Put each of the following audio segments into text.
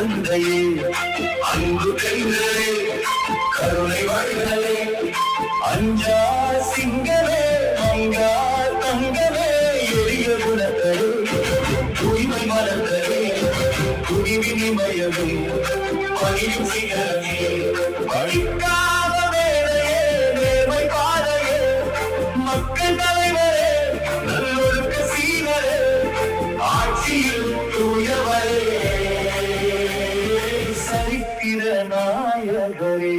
தந்தையே அன்பு பெண்களே கருணை வாழ்களே அஞ்சா சிங்களே மங்கா தங்கமே எளிய குணங்களே தூய்மை மலர்களே குடிவினிமயமே பணியும் சிகரமே படிக்காத வேலையே நேர்மை பாதையே மக்கள் தலைவரே நல்லொழுக்க சீவரே ஆட்சியில் தூயவரே சரித்திர நாயகரே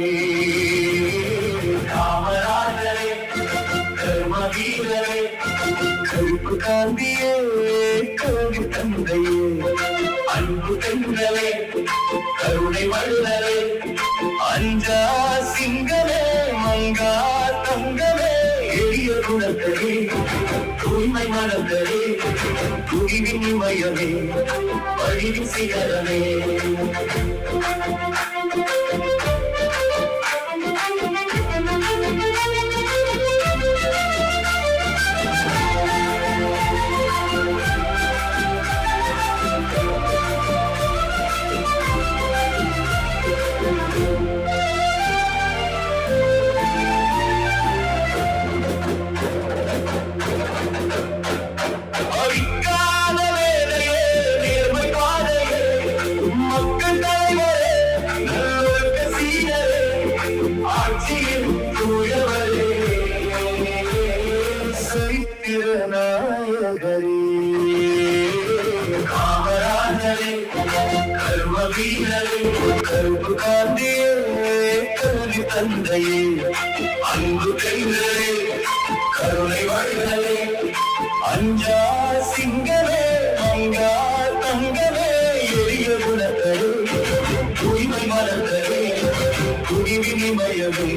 காமராஜரே கர்ம வீரரே கருப்பு காந்தியே கல்வி தந்தையே அன்பு பெண்களே கருணை வள்ளலே அஞ்சா சிங்களே மங்கா தங்கமே எளிய குணங்களே தூய்மை மனங்களே துணிவின் மயமே பழிவு சிகரமே காமராஜரே கர்ம வீரரே கருப்பு காந்தியே கல்வி தந்தையே அன்பு பெண்களே கருணை வாழ்களே அஞ்சா சிங்களே மங்கா தங்கமே எளிய குணங்களே தூய்மை மலர்களே குடிவினிமயமே